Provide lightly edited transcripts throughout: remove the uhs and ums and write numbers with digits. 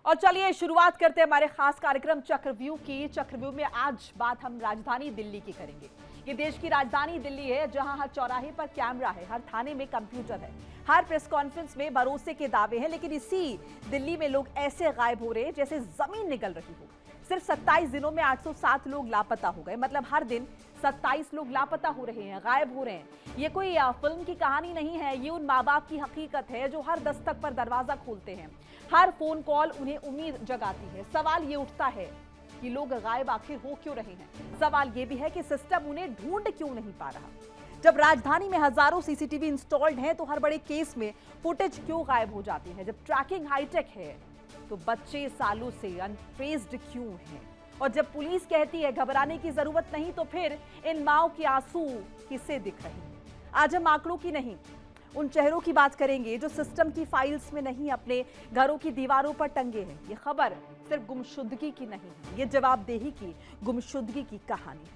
और चलिए शुरुआत करते हैं हमारे खास कार्यक्रम चक्रव्यूह की। चक्रव्यूह में आज बात हम राजधानी दिल्ली की करेंगे। ये देश की राजधानी दिल्ली है, जहां हर चौराहे पर कैमरा है, हर थाने में कंप्यूटर है, हर प्रेस कॉन्फ्रेंस में भरोसे के दावे हैं। लेकिन इसी दिल्ली में लोग ऐसे गायब हो रहे हैं जैसे जमीन निकल रही हो। सिर्फ 27 दिनों में 807 लोग लापता हो गए। मतलब हर दिन 27 लोग लापता हो रहे हैं, गायब हो रहे हैं। ये कोई फिल्म की कहानी नहीं है, ये उन माँ बाप की हकीकत है जो हर दस्तक पर दरवाजा खोलते हैं। हर फोन कॉल उन्हें उम्मीद जगाती है। सवाल ये उठता है कि लोग गायब आखिर हो क्यों रहे हैं। सवाल ये भी है कि सिस्टम उन्हें ढूंढ क्यों नहीं पा रहा। जब राजधानी में हजारों सीसीटीवी इंस्टॉल्ड हैं तो हर बड़े केस में फुटेज क्यों गायब हो जाती है। जब ट्रैकिंग हाईटेक है तो बच्चे सालों से अनट्रेस्ड क्यों हैं। और जब पुलिस कहती है घबराने की जरूरत नहीं, तो फिर इन माओं के आंसू किसे दिख रहे हैं। आज हम आंकड़ों की नहीं, उन चेहरों की बात करेंगे जो सिस्टम की फाइल्स में नहीं, अपने घरों की दीवारों पर टंगे हैं। ये खबर सिर्फ गुमशुदगी की नहीं है, ये जवाबदेही की गुमशुदगी की कहानी है।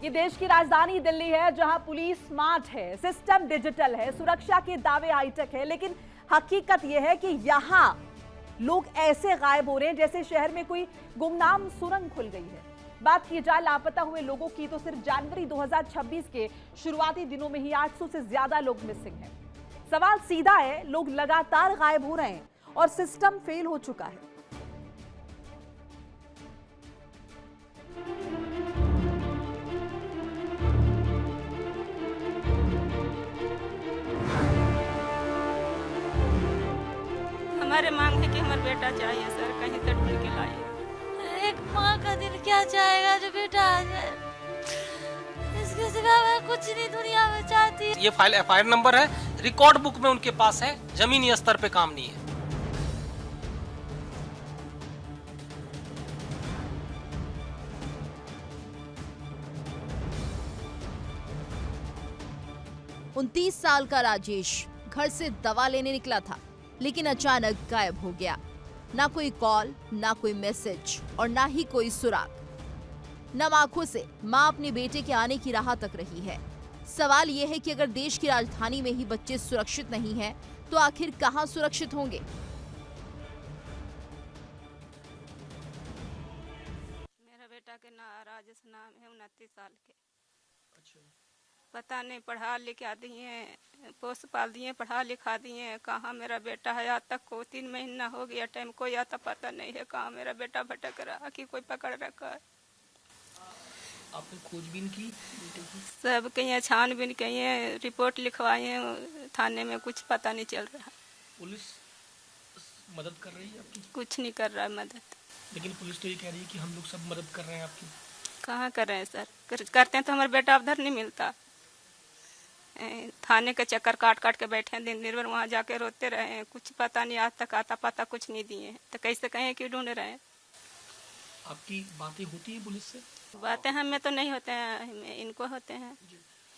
ये देश की राजधानी दिल्ली है, जहां पुलिस स्मार्ट है, सिस्टम डिजिटल है, सुरक्षा के दावे हाईटेक है। लेकिन हकीकत यह है कि यहां लोग ऐसे गायब हो रहे हैं जैसे शहर में कोई गुमनाम सुरंग खुल गई है। बात की जाए लापता हुए लोगों की तो सिर्फ जनवरी 2026 के शुरुआती दिनों में ही 800 से ज्यादा लोग मिसिंग हैं। सवाल सीधा है, लोग लगातार गायब हो रहे हैं और सिस्टम फेल हो चुका है। हमारे मांग है कि हमारा बेटा चाहिए सर, कहीं तो ढूंढ के लाइए। एक माँ का दिल क्या चाहेगा जो बेटा आ जाए। इसके सिवा मैं कुछ नहीं दुनिया में चाहती। ये फाइल एफआईआर नंबर है, रिकॉर्ड बुक में उनके पास है, जमीनी स्तर पे काम नहीं है। उनतीस साल का राजेश घर से दवा लेने निकला था, लेकिन अचानक गायब हो गया। ना कोई कॉल, ना कोई मैसेज और ना ही कोई सुराग। नम आंखों से मां अपने बेटे के आने की राह तक रही है। सवाल यह है कि अगर देश की राजधानी में ही बच्चे सुरक्षित नहीं हैं, तो आखिर कहां सुरक्षित होंगे। मेरा बेटा के राजेश नाम है, 29 साल के। पता नहीं, पढ़ा लिखा दिए, पोस पाल दिए, पढ़ा लिखा दिए, कहाँ मेरा बेटा है। आज तक को 3 महीना हो गया, टाइम कोई आता पता नहीं है कहाँ मेरा बेटा भटक रहा कि कोई पकड़ रखा है। आपने खोजबीन की बेटे की? सब कहीं छानबीन कहीं, रिपोर्ट लिखवाए थाने में, कुछ पता नहीं चल रहा। पुलिस मदद कर रही है आपकी? कुछ नहीं कर रहा है मदद। लेकिन पुलिस तो ये कह रही है कि हम लोग सब मदद कर रहे हैं आपकी। कहाँ कर रहे हैं सर, करते हैं तो हमारा बेटा उधर नहीं मिलता। थाने के चक्कर काट काट के बैठे हैं, दिन भर वहाँ जाके रोते रहे हैं, कुछ पता नहीं, आज तक आता पता कुछ नहीं दिए हैं। तो कैसे कहें कि ढूंढ रहे हैं। आपकी बातें होती है पुलिस से? बातें हमें तो नहीं होते हैं, इनको होते हैं।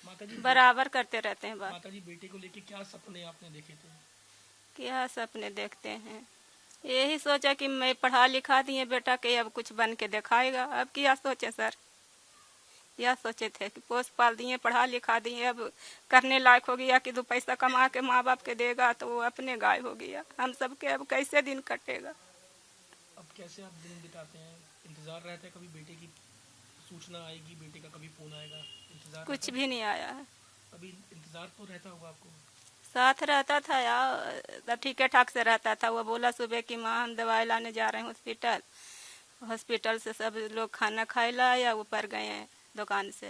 माताजी बराबर करते रहते हैं बात। माताजी बेटे को लेके क्या सपने आपने देखे थे? क्या सपने देखते हैं, यही सोचा कि मैं पढ़ा लिखा दिए बेटा के, अब कुछ बन के दिखाएगा। अब क्या सोचे सर, यह सोचे थे कि पोस पाल दिए, पढ़ा लिखा दिए, अब करने लायक हो गया कि 2 पैसा कमा के माँ बाप के देगा, तो वो अपने गायब हो गया। हम सब के अब कैसे दिन कटेगा। अब कैसे आप दिन बिताते हैं? इंतजार रहता है कभी बेटे की सूचना आएगी, बेटे का कभी फोन आएगा, इंतजार? कुछ भी नहीं आया है। कभी इंतजार तो रहता होगा आपको? साथ रहता था यार, ठीक ठाक से रहता था। वो बोला सुबह कि माँ हम दवाई लाने जा रहे हैं हॉस्पिटल। हॉस्पिटल से सब लोग खाना खाए लाया, ऊपर गए हैं दुकान से।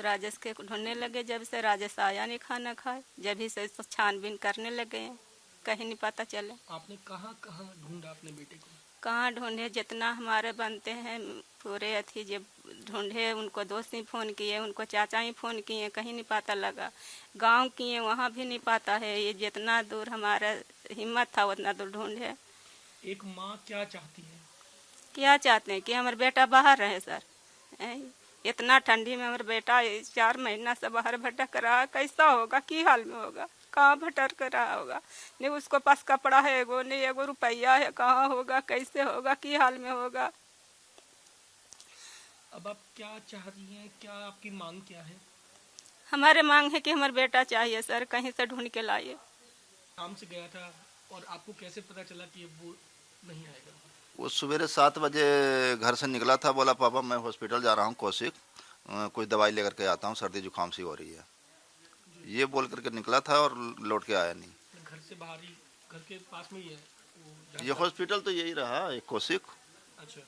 राजेश के ढूंढने लगे, जब से राजेश आया नहीं खाना खाए, जब ही से छानबीन करने लगे हैं, कहीं नहीं पता चले। आपने कहाँ कहाँ ढूंढा अपने बेटे को? कहाँ ढूंढे, जितना हमारे बनते हैं पूरे अथी जब ढूंढे। उनको दोस्त ही फ़ोन किए, उनको चाचा ही फ़ोन किए, कहीं नहीं पता लगा। गांव किए, वहाँ भी नहीं पता है। ये जितना दूर हमारा हिम्मत था उतना दूर ढूंढे। एक माँ क्या चाहती है? क्या चाहते हैं कि हमारा बेटा बाहर रहे सर। इतना ठंडी में हमारा बेटा 4 महीना से बाहर भटक रहा, कैसा होगा, की हाल में होगा, कहाँ भटक रहा होगा। नहीं उसको पास कपड़ा है एगो, नहीं एगो रुपया है, कहाँ होगा, कैसे होगा, की हाल में होगा। अब आप क्या चाह रही हैं, क्या आपकी मांग क्या है? हमारे मांग है कि हमारा बेटा चाहिए सर, कहीं से ढूंढ के लाइए। काम से गया था और आपको कैसे पता चला कि अब वो नहीं आएगा? वो सवेरे 7 बजे घर से निकला था, बोला पापा मैं हॉस्पिटल जा रहा हूँ कौशिक, कोई दवाई लेकर के आता हूँ, सर्दी जुकाम सी हो रही है, ये बोल करके निकला था और लौट के आया नहीं। घर से बाहर ही, घर के पास में ही है वो जहाँ ये हॉस्पिटल तो यही रहा, एक कौशिक, अच्छा।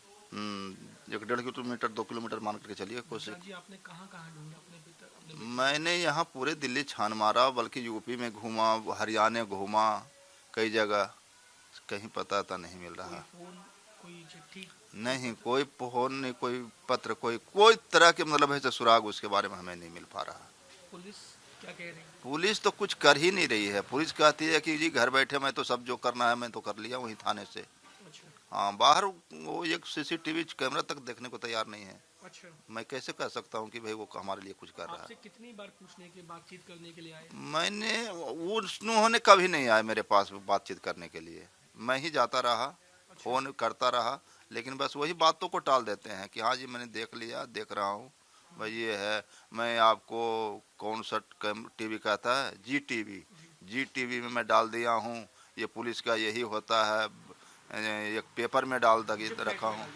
1.5 किलोमीटर 2 किलोमीटर मान करके चलिए कौशिक। जी आपने कहाँ कहाँ ढूंढा अपने बेटा, अपने मैंने यहाँ पूरे दिल्ली छान मारा, बल्कि यूपी में घूमा, हरियाणा घूमा, कई जगह, कहीं पता था नहीं मिल रहा। फोन, कोई चिट्ठी? नहीं, कोई फोन नहीं, कोई पत्र, कोई तरह के मतलब है सुराग उसके बारे में हमें नहीं मिल पा रहा। पुलिस क्या कह रही है? पुलिस तो कुछ कर ही नहीं रही है। पुलिस कहती है कि जी घर बैठे मैं तो सब जो करना है मैं तो कर लिया वहीं थाने से। अच्छा हाँ, बाहर वो एक सीसीटीवी कैमरा तक देखने को तैयार नहीं है। अच्छा। मैं कैसे कह सकता हूँ कि भाई वो हमारे लिए कुछ कर रहा आपसे है। कितनी बार पूछने के, बातचीत करने के लिए आए? मैंने उन्होंने कभी नहीं आए मेरे पास बातचीत करने के लिए, मैं ही जाता रहा, फोन करता रहा, लेकिन बस वही बातों को टाल देते हैं कि हाँ जी मैंने देख लिया, देख रहा हूँ भाई, ये है, मैं आपको कौन सा टीवी कहता है, जी टीवी में मैं डाल दिया हूँ, ये पुलिस का यही होता है, एक पेपर में डाल रखा हूँ।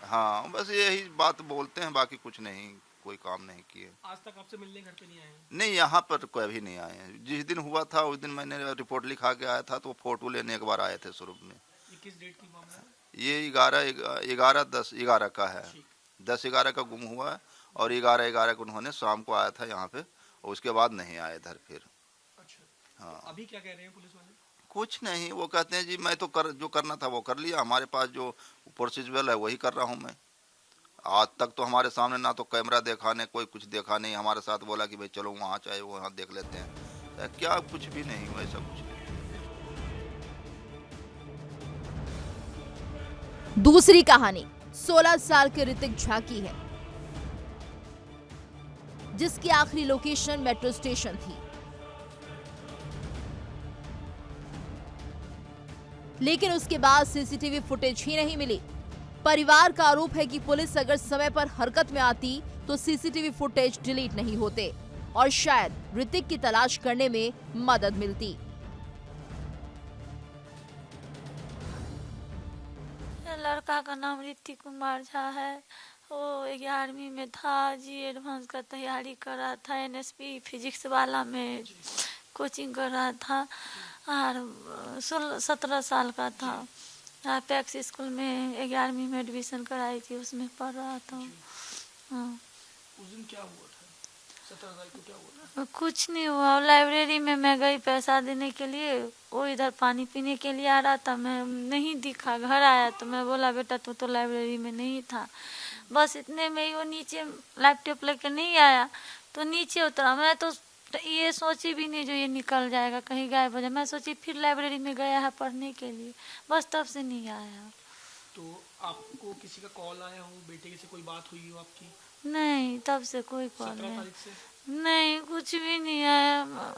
हाँ, बस यही बात बोलते हैं, बाकी कुछ नहीं, कोई काम नहीं किए। आज तक आपसे मिलने घर पे नहीं आए? नहीं, यहाँ पर कोई भी नहीं आए। जिस दिन हुआ था उस दिन मैंने रिपोर्ट लिखा के आया था, तो वो फोटो लेने एक बार आए थे शुरू में। ये किस डेट की मामला है? ये 11/10/11 का है, 10/11 का गुम हुआ है, और 11/11 को उन्होंने शाम को आया था यहाँ पे, और उसके बाद नहीं आए इधर फिर। अच्छा। हाँ, अभी क्या कह रहे हैं पुलिस वाले? कुछ नहीं, वो कहते हैं जी मैं तो जो करना था वो कर लिया, हमारे पास जो प्रोसीजर है वही कर रहा हूँ मैं। आज तक तो हमारे सामने ना तो कैमरा देखा, ने कोई कुछ देखा नहीं, हमारे साथ बोला कि भाई चलो वहाँ चाहे वहाँ देख लेते हैं, क्या कुछ भी नहीं, वैसा कुछ नहीं। दूसरी कहानी 16 साल के ऋतिक झा की है, जिसकी आखिरी लोकेशन मेट्रो स्टेशन थी। लेकिन उसके बाद सीसीटीवी फुटेज ही नहीं मिली। परिवार का आरोप है कि पुलिस अगर समय पर हरकत में आती तो सीसीटीवी फुटेज डिलीट नहीं होते और शायद ऋतिक की तलाश करने में मदद मिलती। लड़का का नाम ऋतिक कुमार झा है। वो 11वीं में था जी, एडवांस का तैयारी कर रहा था, एनएसपी फिजिक्स वाला में कोचिंग कर रहा था, और 17 साल का था। पैक्स स्कूल में 11वीं में एडमिशन कराई थी, उसमें पढ़ रहा था। हाँ, उस दिन क्या हुआ था? 17 तारीख को क्या हुआ था? कुछ नहीं हुआ। लाइब्रेरी में मैं गई पैसा देने के लिए, वो इधर पानी पीने के लिए आ रहा था, मैं नहीं दिखा। घर आया तो मैं बोला बेटा तू तो लाइब्रेरी में नहीं था। बस इतने में ही वो नीचे लैपटॉप लेकर नहीं आया, तो नीचे उतरा। मैं तो ये सोची भी नहीं जो ये निकल जाएगा, कहीं गायब हो जाए। मैं सोची फिर लाइब्रेरी में गया है पढ़ने के लिए, बस तब से नहीं आया। तो आपको किसी का कॉल आया हो, बेटे से कोई बात हुई हो आपकी? नहीं, तब से कोई कॉल 17 नहीं। तारीख से नहीं, कुछ भी नहीं आया,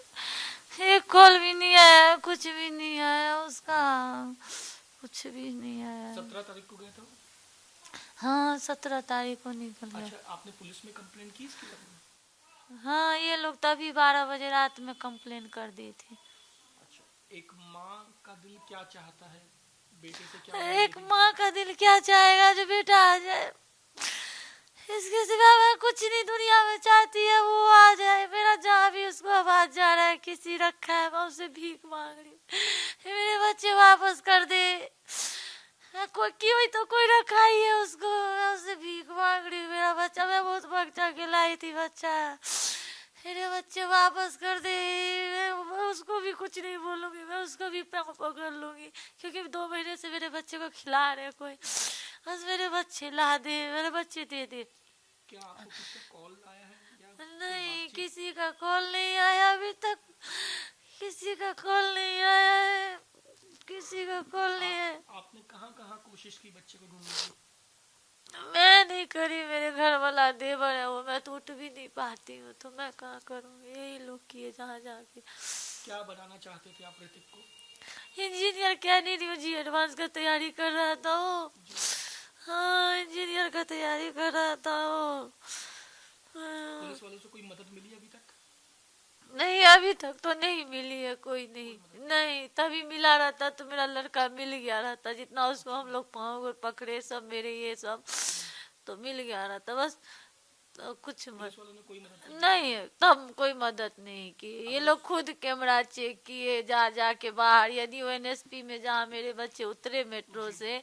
एक कॉल भी नहीं आया, कुछ भी नहीं आया उसका, कुछ भी नहीं आया। 17 तारीख को गया था? हाँ, 17 तारीख को निकल गया। अच्छा, आपने पुलिस में कंप्लेंट की इसके बारे में? हाँ, ये लोग तभी 12 बजे रात में कंप्लेन कर दी थी। अच्छा, एक माँ का दिल क्या चाहता है बेटे से? क्या एक माँ का दिल क्या चाहेगा जो बेटा आ जाए, इसके सिवा मैं कुछ नहीं दुनिया में चाहती है, वो आ जाए। मेरा जहाँ भी उसको आवाज जा रहा है, किसी रखा है, मैं उससे भीख मांग रही हूँ, मेरे बच्चे वापस कर दे। कोई क्यों तो कोई रखा ही है उसको, मैं उससे भीख मांग रही हूँ। मेरा बच्चा, मैं बहुत बच्चा के लाई थी बच्चा, मेरे बच्चे वापस कर दे। मैं उसको भी कुछ नहीं बोलूंगी, मैं उसको भी पकड़ लूंगी, क्योंकि 2 महीने से मेरे बच्चे को खिला रहे कोई। बस मेरे बच्चे ला दे, मेरे बच्चे दे दे। क्या आपको किसी का कॉल आया है या नहीं, किसी का कॉल नहीं आया अभी तक, किसी का कॉल नहीं आया है, किसी का कॉल नहीं है। आपने कहाँ कोशिश की बच्चे को ढूंढने की? मैं नहीं करी, मेरे घर वाला देवर है वो, मैं तो उठ भी नहीं पाती हूँ, तो मैं कहाँ करूँगी। यही लोग किए जहाँ जाके। क्या बनाना चाहते थे आप ऋतिक को? इंजीनियर कह नहीं रही हूँ जी, एडवांस का तैयारी कर रहा था वो, हाँ इंजीनियर का तैयारी कर रहा था वो। पुलिस वालों से कोई मदद मिली अभी तक? नहीं अभी तक तो नहीं मिली है कोई, नहीं तभी मिला रहता तो मेरा लड़का मिल गया रहता, जितना उसको हम लोग पाँव पकड़े सब मेरे ये सब तो मिल गया रहता बस। तो कुछ पुलिस वालों ने कोई मदद नहीं, तब कोई मदद नहीं की। ये लोग खुद कैमरा चेक किए जा के बाहर, यदि वो NSP में जहाँ मेरे बच्चे उतरे मेट्रो से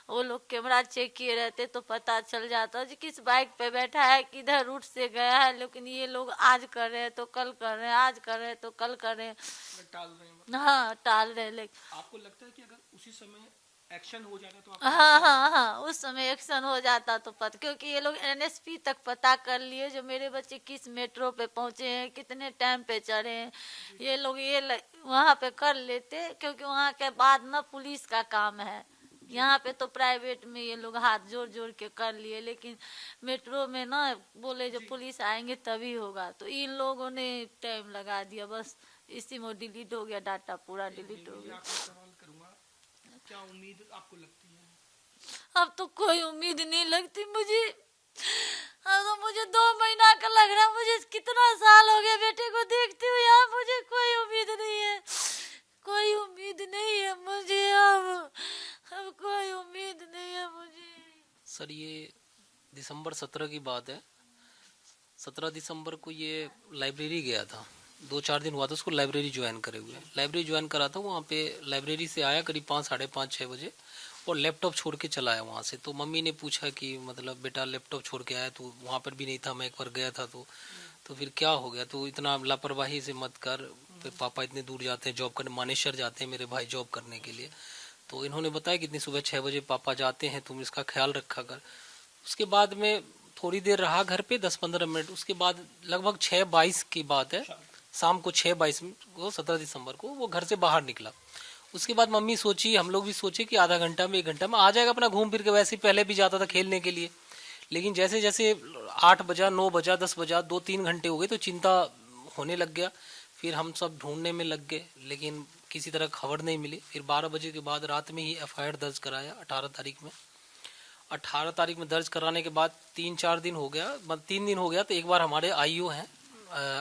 वो लोग कैमरा चेक किए रहते तो पता चल जाता कि किस बाइक पे बैठा है, किधर रूट से गया है। लेकिन ये लोग आज कर रहे हैं तो कल कर रहे हैं, आज कर रहे हैं तो कल कर रहे हैं, टाल रहे हैं? हाँ टाल रहे। लेकिन आपको लगता है कि अगर उसी समय एक्शन हो जाता तो हाँ उस समय एक्शन हो जाता तो पता, क्योंकि ये लोग NSP तक पता कर लिए जो मेरे बच्चे किस मेट्रो पे पहुंचे हैं, कितने टाइम पे चढ़े हैं। ये लोग वहाँ पे कर लेते, क्योंकि वहाँ के बाद ना पुलिस का काम है। यहाँ पे तो प्राइवेट में ये लोग हाथ जोड़ के कर लिए, लेकिन मेट्रो में ना बोले जो पुलिस आएंगे तभी होगा, तो इन लोगों ने टाइम लगा दिया। बस इसी में डिलीट हो गया, डाटा पूरा डिलीट हो गया। सवाल करूंगा, क्या उम्मीद आपको लगती है? अब तो कोई उम्मीद नहीं लगती मुझे। अब तो मुझे 2 महीना का लग रहा है, मुझे कितना साल हो गया बेटे को देखती हुई, यार मुझे कोई उम्मीद नहीं है, कोई उम्मीद नहीं है मुझे। अब कोई उम्मीद नहीं है मुझे। सर ये दिसंबर 17 की बात है। 17 दिसंबर को ये लाइब्रेरी गया था, 2-4 दिन हुआ था उसको लाइब्रेरी ज्वाइन करे हुए। लाइब्रेरी ज्वाइन करा था, वहाँ पे लाइब्रेरी से आया करीब 5, 5:30, 6 बजे और लैपटॉप छोड़ के चला आया वहाँ से। तो मम्मी ने पूछा कि मतलब बेटा लैपटॉप छोड़ के आया, तो वहाँ पर भी नहीं था, मैं एक बार गया था तो फिर क्या हो गया? तो इतना लापरवाही से मत कर, पापा इतने दूर जाते हैं जॉब करने, मानेसर जाते हैं मेरे भाई जॉब करने के लिए। तो इन्होंने बताया कि इतनी सुबह 6 बजे पापा जाते हैं, तुम इसका ख्याल रखा कर। उसके बाद में थोड़ी देर रहा घर पे, 10-15 मिनट। उसके बाद लगभग 6:22 की बात है, शाम को 6:22 को 17 दिसंबर को वो घर से बाहर निकला। उसके बाद मम्मी सोची, हम लोग भी सोचे कि आधा घंटा में 1 घंटा में आ जाएगा अपना घूम फिर के। वैसे पहले भी जाता था खेलने के लिए, लेकिन जैसे जैसे 8 बजा, 9 बजा, 10 बजा, 2-3 घंटे हो गए तो चिंता होने लग गया। फिर हम सब ढूंढने में लग गए, लेकिन किसी तरह खबर नहीं मिली। फिर 12 बजे के बाद रात में ही FIR दर्ज कराया 18 तारीख में। 18 तारीख में दर्ज कराने के बाद 3-4 दिन हो गया, 3 दिन हो गया। तो एक बार हमारे IO हैं,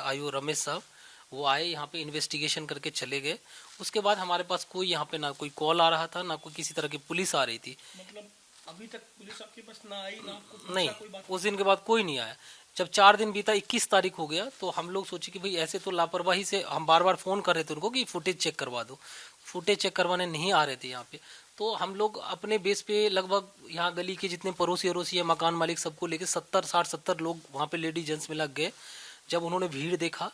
IO रमेश साहब, वो आए यहाँ पे इन्वेस्टिगेशन करके चले गए। उसके बाद हमारे पास कोई यहाँ पे ना कोई कॉल आ रहा था, ना कोई किसी तरह की पुलिस आ रही थी। मतलब अभी तक पुलिस आपके पास ना आई, ना आपको पूछा नहीं, कोई बात? उस दिन के बाद कोई नहीं आया। जब 4 दिन बीता, 21 तारीख हो गया, तो हम लोग सोचे कि भाई ऐसे तो लापरवाही से, हम बार बार फ़ोन कर रहे थे उनको कि फुटेज चेक करवा दो, फुटेज चेक करवाने नहीं आ रहे थे यहाँ पे। तो हम लोग अपने बेस पे लगभग यहाँ गली के जितने पड़ोसी अड़ोसी है, मकान मालिक, सबको लेके 70-60-70 लोग वहाँ पे लेडीज जेंट्स में लग गए। जब उन्होंने भीड़ देखा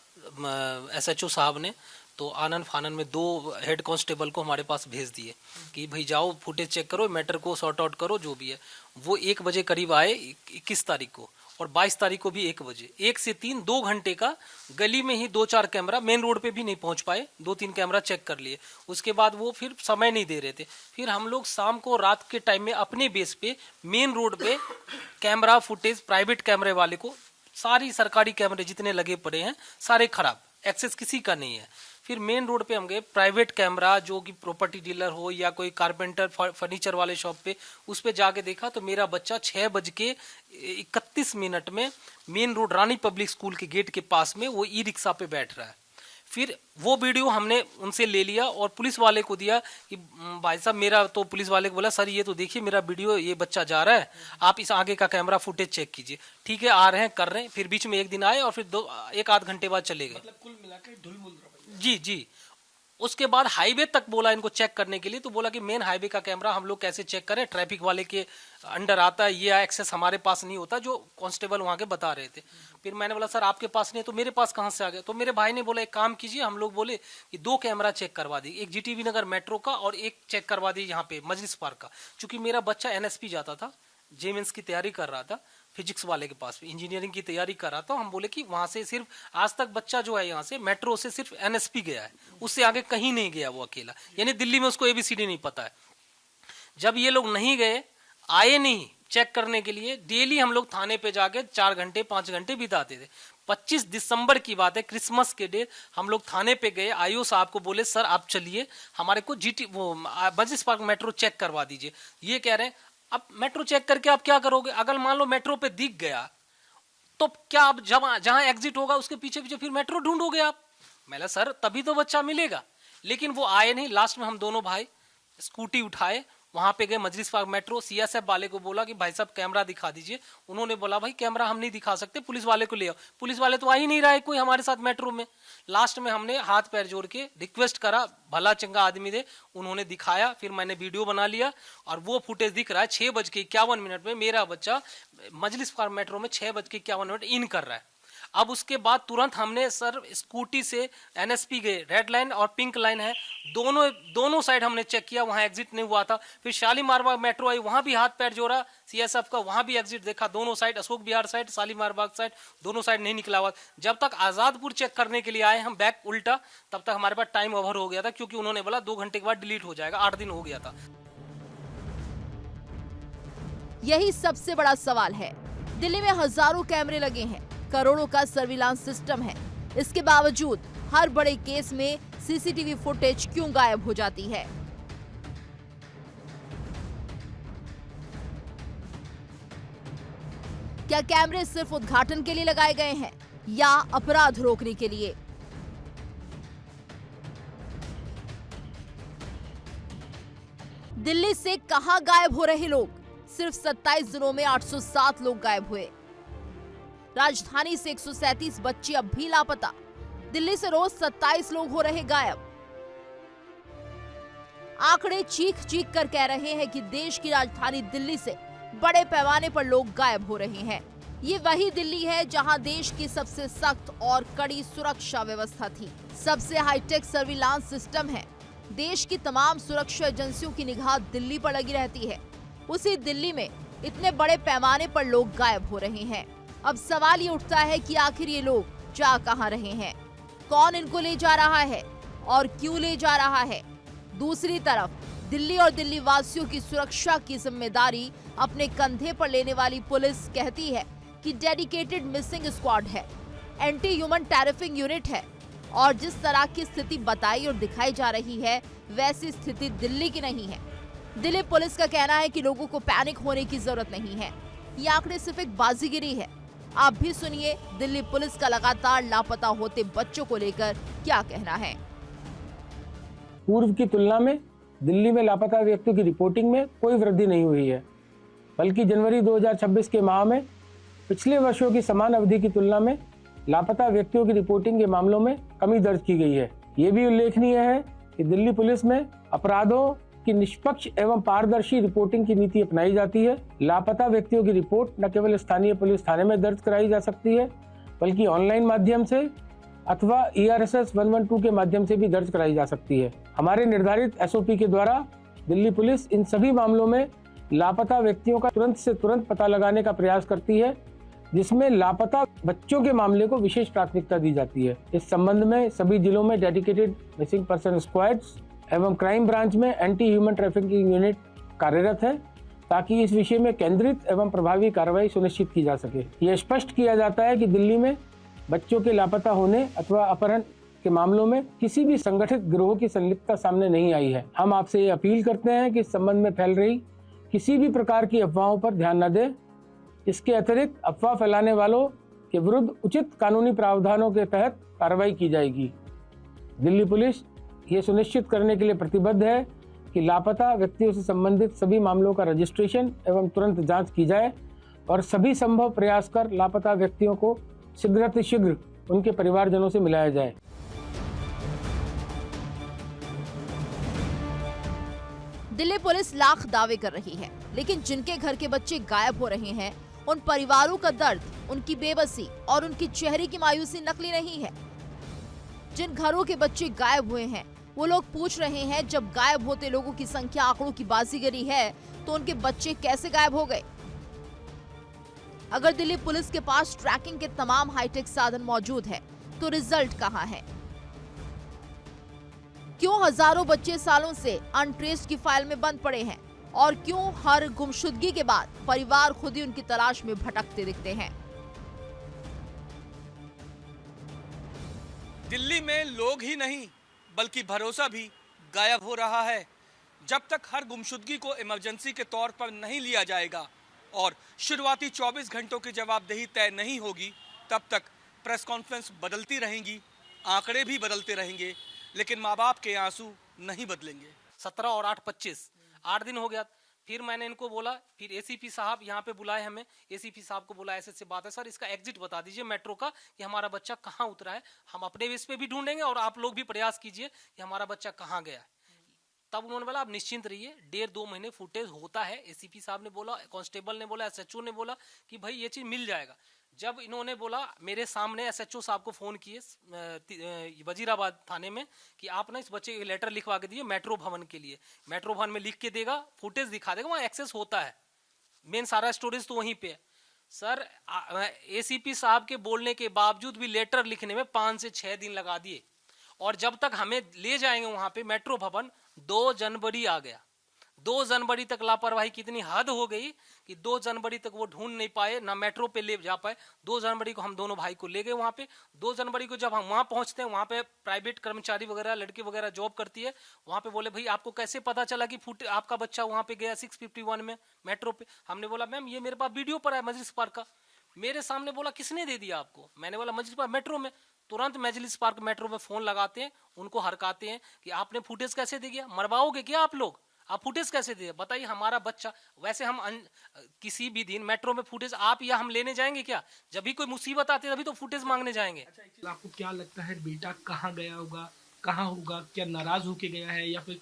SHO साहब ने, तो आनन फानन में 2 हेड कांस्टेबल को हमारे पास भेज दिए कि भाई जाओ फुटेज चेक करो, मैटर को सॉर्ट आउट करो, जो भी है। वो 1 बजे करीब आए 21 तारीख को, और 22 तारीख को भी 1 बजे। 1 से 3, 2 घंटे का गली में ही 2-4 कैमरा, मेन रोड पे भी नहीं पहुंच पाए, 2-3 कैमरा चेक कर लिए। उसके बाद वो फिर समय नहीं दे रहे थे। फिर हम लोग शाम को, रात के टाइम में अपने बेस पे मेन रोड पे कैमरा फुटेज, प्राइवेट कैमरे वाले को, सारी सरकारी कैमरे जितने लगे पड़े हैं सारे खराब, एक्सेस किसी का नहीं है। फिर मेन रोड पे हम गए, प्राइवेट कैमरा जो कि प्रॉपर्टी डीलर हो या कोई कारपेंटर फर्नीचर वाले शॉप पे, उस पे जाके देखा तो मेरा बच्चा 6:31 में मेन रोड रानी पब्लिक स्कूल के गेट के पास में वो ई-रिक्शा पे बैठ रहा है। फिर वो वीडियो हमने उनसे ले लिया और पुलिस वाले को दिया कि भाई साहब मेरा, तो पुलिस वाले को बोला सर ये तो देखिए मेरा वीडियो, ये बच्चा जा रहा है, आप इस आगे का कैमरा फुटेज चेक कीजिए। ठीक है, आ रहे हैं, कर रहे हैं। फिर बीच में 1 दिन आए और फिर 1-8 घंटे बाद चले गए। मतलब कुल मिलाकर धुलमुल रवैया। जी। उसके बाद हाईवे तक बोला इनको चेक करने के लिए, तो बोला कि मेन हाईवे का कैमरा हम लोग कैसे चेक करें, ट्रैफिक वाले के अंडर आता है, ये एक्सेस हमारे पास नहीं होता, जो कांस्टेबल वहां के बता रहे थे। फिर मैंने बोला सर आपके पास नहीं है, तो मेरे पास कहां से आ गया? तो मेरे भाई ने बोला एक काम कीजिए, हम लोग बोले कि 2 कैमरा चेक करवा दी, एक GTV नगर मेट्रो का और एक चेक करवा दी यहाँ पे मजलिस पार्क का। चूंकि मेरा बच्चा NSP जाता था, JMENS की तैयारी कर रहा था, फिजिक्स वाले के पास इंजीनियरिंग की तैयारी कर रहा था। हम बोले कि वहां से सिर्फ आज तक बच्चा जो है यहाँ से मेट्रो से सिर्फ NSP गया है, उससे आगे कहीं नहीं गया वो अकेला, यानी दिल्ली में उसको ABCD नहीं पता है। जब ये लोग नहीं गए, आए नहीं चेक करने के लिए, डेली हम लोग थाने पे जाके 4 घंटे 5 घंटे बिताते थे। 25 दिसंबर की बात है, क्रिसमस के डे हम लोग थाने पे गए, IO साहब को बोले सर आप चलिए हमारे को मजलिस पार्क मेट्रो चेक करवा दीजिए। ये कह रहे हैं अब मेट्रो चेक करके आप क्या करोगे? अगर मान लो मेट्रो पे दिख गया तो क्या आप जहां एग्जिट होगा उसके पीछे पीछे फिर मेट्रो ढूंढोगे आप? मैंने सर तभी तो बच्चा मिलेगा, लेकिन वो आए नहीं। लास्ट में हम दोनों भाई स्कूटी उठाए, वहां पे गए मजलिस पार्क मेट्रो। सीएसएफ वाले को बोला कि भाई साहब कैमरा दिखा दीजिए। उन्होंने बोला भाई कैमरा हम नहीं दिखा सकते, पुलिस वाले को ले आओ। पुलिस वाले तो आ ही नहीं रहा है कोई हमारे साथ मेट्रो में। लास्ट में हमने हाथ पैर जोड़ के रिक्वेस्ट करा, भला चंगा आदमी थे, उन्होंने दिखाया। फिर मैंने वीडियो बना लिया और वो फुटेज दिख रहा है 6:51 में मेरा बच्चा मजलिस पार्क मेट्रो में 6:51 इन कर रहा है। अब उसके बाद तुरंत हमने सर स्कूटी से एनएसपी गए, रेड लाइन और पिंक लाइन है, दोनों साइड हमने चेक किया, वहां एग्जिट नहीं हुआ था। फिर शालीमार बाग मेट्रो आई, वहां भी हाथ पैर जोड़ा सीएसएफ का, वहां भी एग्जिट देखा, दोनों साइड, अशोक विहार साइड, शालीमार बाग साइड, दोनों साइड नहीं निकला हुआ। जब तक आजादपुर चेक करने के लिए आए हम बैक उल्टा, तब तक हमारे पास टाइम ओवर हो गया था, क्योंकि उन्होंने बोला 2 घंटे के बाद डिलीट हो जाएगा, 8 दिन हो गया था। यही सबसे बड़ा सवाल है। दिल्ली में हजारों कैमरे लगे हैं, करोड़ों का सर्विलांस सिस्टम है, इसके बावजूद हर बड़े केस में सीसीटीवी फुटेज क्यों गायब हो जाती है? क्या कैमरे सिर्फ उद्घाटन के लिए लगाए गए हैं या अपराध रोकने के लिए? दिल्ली से कहां गायब हो रहे लोग? सिर्फ 27 दिनों में 807 लोग गायब हुए। राजधानी से 137 बच्चे अब भी लापता। दिल्ली से रोज 27 लोग हो रहे गायब। आंकड़े चीख चीख कर कह रहे हैं कि देश की राजधानी दिल्ली से बड़े पैमाने पर लोग गायब हो रहे हैं। ये वही दिल्ली है जहां देश की सबसे सख्त और कड़ी सुरक्षा व्यवस्था थी, सबसे हाईटेक सर्विलांस सिस्टम है। देश की तमाम सुरक्षा एजेंसियों की निगाह दिल्ली पर लगी रहती है। उसी दिल्ली में इतने बड़े पैमाने पर लोग गायब हो रहे हैं। अब सवाल ये उठता है कि आखिर ये लोग जा कहां रहे हैं, कौन इनको ले जा रहा है और क्यों ले जा रहा है? दूसरी तरफ दिल्ली और दिल्ली वासियों की सुरक्षा की जिम्मेदारी अपने कंधे पर लेने वाली पुलिस कहती है कि डेडिकेटेड मिसिंग स्क्वाड है, एंटी ह्यूमन टेररिफिंग यूनिट है, और जिस तरह की स्थिति बताई और दिखाई जा रही है वैसी स्थिति दिल्ली की नहीं है। दिल्ली पुलिस का कहना है कि लोगों को पैनिक होने की जरूरत नहीं है, ये आंकड़े सिर्फ एक बाजीगिरी है। आप भी सुनिए दिल्ली पुलिस का लगातार लापता होते बच्चों को लेकर क्या कहना है। पूर्व की तुलना में दिल्ली में लापता व्यक्तियों की रिपोर्टिंग में कोई वृद्धि नहीं हुई है, बल्कि जनवरी 2026 के माह में पिछले वर्षों की समान अवधि की तुलना में लापता व्यक्तियों की रिपोर्टिंग के मामलों में कमी दर्ज की गई है। ये भी उल्लेखनीय है कि दिल्ली पुलिस में अपराधों की निष्पक्ष एवं पारदर्शी रिपोर्टिंग की नीति अपनाई जाती है। लापता व्यक्तियों की रिपोर्ट न केवल स्थानीय पुलिस थाने में दर्ज कराई जा सकती है, बल्कि ऑनलाइन माध्यम से अथवा ERSS 112 के माध्यम से भी दर्ज कराई जा सकती है। हमारे निर्धारित SOP के द्वारा दिल्ली पुलिस इन सभी मामलों में लापता व्यक्तियों का तुरंत से तुरंत पता लगाने का प्रयास करती है, जिसमें लापता बच्चों के मामले को विशेष प्राथमिकता दी जाती है। इस संबंध में सभी जिलों में डेडिकेटेड मिसिंग पर्सन स्क्वाड्स एवं क्राइम ब्रांच में एंटी ह्यूमन ट्रैफिकिंग यूनिट कार्यरत है, ताकि इस विषय में केंद्रित एवं प्रभावी कार्रवाई सुनिश्चित की जा सके। यह स्पष्ट किया जाता है कि दिल्ली में बच्चों के लापता होने अथवा अपहरण के मामलों में किसी भी संगठित गिरोह की संलिप्तता सामने नहीं आई है। हम आपसे ये अपील करते हैं कि इस संबंध में फैल रही किसी भी प्रकार की अफवाहों पर ध्यान न दें। इसके अतिरिक्त अफवाह फैलाने वालों के विरुद्ध उचित कानूनी प्रावधानों के तहत कार्रवाई की जाएगी। दिल्ली पुलिस ये सुनिश्चित करने के लिए प्रतिबद्ध है कि लापता व्यक्तियों से संबंधित सभी मामलों का रजिस्ट्रेशन एवं तुरंत जांच की जाए और सभी संभव प्रयास कर लापता व्यक्तियों को शीघ्र उनके परिवारजनों से मिलाया जाए। दिल्ली पुलिस लाख दावे कर रही है, लेकिन जिनके घर के बच्चे गायब हो रहे हैं उन परिवारों का दर्द, उनकी बेबसी और उनकी चेहरे की मायूसी नकली नहीं है। जिन घरों के बच्चे गायब हुए हैं वो लोग पूछ रहे हैं, जब गायब होते लोगों की संख्या आंकड़ों की बाजीगरी है तो उनके बच्चे कैसे गायब हो गए? अगर दिल्ली पुलिस के पास ट्रैकिंग के तमाम हाईटेक साधन मौजूद है तो रिजल्ट कहां है? क्यों हजारों बच्चे सालों से अनट्रेस्ड की फाइल में बंद पड़े हैं और क्यों हर गुमशुदगी के बाद परिवार खुद ही उनकी तलाश में भटकते दिखते हैं? दिल्ली में लोग ही नहीं बल्कि भरोसा भी गायब हो रहा है। जब तक हर गुमशुदगी को इमरजेंसी के तौर पर नहीं लिया जाएगा और शुरुआती 24 घंटों की जवाबदेही तय नहीं होगी, तब तक प्रेस कॉन्फ्रेंस बदलती रहेंगी, आंकड़े भी बदलते रहेंगे, लेकिन माँ बाप के आंसू नहीं बदलेंगे। 17 और 8 25 8 दिन हो गया। फिर मैंने इनको बोला, फिर एसीपी साहब यहाँ पे बुलाए हमें, एसीपी साहब को बोला ऐसे बात है सर, इसका एग्जिट बता दीजिए मेट्रो का कि हमारा बच्चा कहाँ उतरा है, हम अपने बेस पे भी ढूंढेंगे और आप लोग भी प्रयास कीजिए कि हमारा बच्चा कहाँ गया है। तब उन्होंने बोला आप निश्चिंत रहिए, 1.5-2 महीने फुटेज होता है। एसीपी साहब ने बोला, कांस्टेबल ने बोला, एसएचओ ने बोला कि भाई ये चीज़ मिल जाएगा। जब इन्होंने बोला, मेरे सामने एसएचओ साहब को फ़ोन किए वजीराबाद थाने में कि आप ना इस बच्चे के लेटर लिखवा के दिए मेट्रो भवन के लिए, मेट्रो भवन में लिख के देगा, फुटेज दिखा देगा, वहाँ एक्सेस होता है, मेन सारा स्टोरेज तो वहीं पे है। सर एसीपी साहब के बोलने के बावजूद भी लेटर लिखने में 5 से 6 दिन लगा दिए, और जब तक हमें ले जाएंगे वहाँ पे मेट्रो भवन, 2 जनवरी आ गया। 2 जनवरी तक लापरवाही की इतनी हद हो गई कि 2 जनवरी तक वो ढूंढ नहीं पाए, ना मेट्रो पे ले जा पाए। 2 जनवरी को हम दोनों भाई को ले गए वहाँ पे। 2 जनवरी को जब हम वहाँ पहुँचते हैं, वहाँ पे प्राइवेट कर्मचारी वगैरह, लड़की वगैरह जॉब करती है, वहाँ पे बोले भाई आपको कैसे पता चला कि आपका बच्चा वहाँ पे गया 651 में मेट्रो पे। हमने बोला मैम ये मेरे पास वीडियो पर है मजलिस पार्क का। मेरे सामने बोला किसने दे दिया आपको? मैंने बोला मजलिस पार्क मेट्रो में। तुरंत मजलिस पार्क मेट्रो में फोन लगाते हैं, उनको हरकाते हैं कि आपने फुटेज कैसे दे दिया, मरवाओगे क्या आप लोग, आप फुटेज कैसे दे, बताइए हमारा बच्चा। वैसे हम किसी भी दिन मेट्रो में फुटेज आप या हम लेने जाएंगे क्या? जब भी कोई मुसीबत आती है तभी तो फुटेज मांगने जाएंगे। अच्छा, आपको क्या लगता है बेटा कहाँ गया होगा, कहाँ होगा? क्या नाराज होके गया है या फिर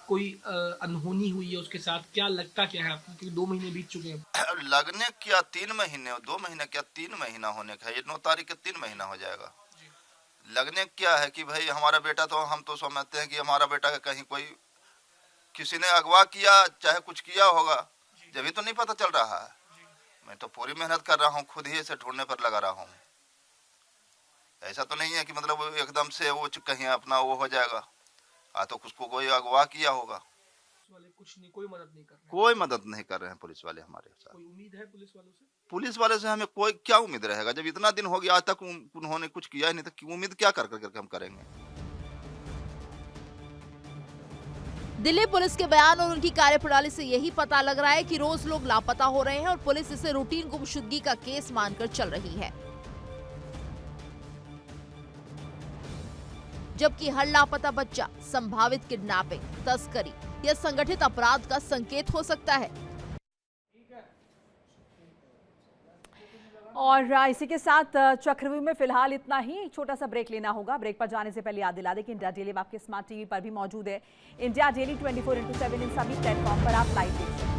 कोई अनहोनी हुई है उसके साथ? क्या लगता क्या है आपको, क्योंकि 2 महीने बीत चुके हैं? लगने क्या 3 महीने, 2 महीने क्या 3 महीना होने का है। ये 9 तारीख के 3 महीना हो जाएगा। लगने क्या है कि भाई हमारा बेटा, तो हम तो समझते हैं कि हमारा बेटा कहीं कोई किसी ने अगवा किया, चाहे कुछ किया होगा, जब भी तो नहीं पता चल रहा है। मैं तो पूरी मेहनत कर रहा हूँ, खुद ही इसे ढूंढने पर लगा रहा हूँ। ऐसा तो नहीं है कि मतलब एकदम से वो कहीं अपना वो हो जाएगा। तो उसको कोई अगवा किया होगा। पुलिस वाले कुछ नहीं, कोई मदद नहीं कर रहे हैं? कोई मदद नहीं कर रहे हैं पुलिस वाले हमारे साथ। कोई उम्मीद है पुलिस वालों से? पुलिस वाले से हमें कोई क्या उम्मीद रहेगा, जब इतना दिन हो गया आज तक उन्होंने कुछ किया ही नहीं, तो उम्मीद क्या करके हम करेंगे? दिल्ली पुलिस के बयान और उनकी कार्यप्रणाली से यही पता लग रहा है कि रोज लोग लापता हो रहे हैं और पुलिस इसे रूटीन गुमशुदगी का केस मानकर चल रही है, जबकि हर लापता बच्चा संभावित किडनैपिंग, तस्करी या संगठित अपराध का संकेत हो सकता है। और इसी के साथ चक्रव्यूह में फिलहाल इतना ही। छोटा सा ब्रेक लेना होगा। ब्रेक पर जाने से पहले याद दिला दें कि इंडिया डेली आपके स्मार्ट टीवी पर भी मौजूद है। इंडिया डेली 24/7 इन सभी प्लेटफॉर्म पर आप लाइव देख सकते हैं।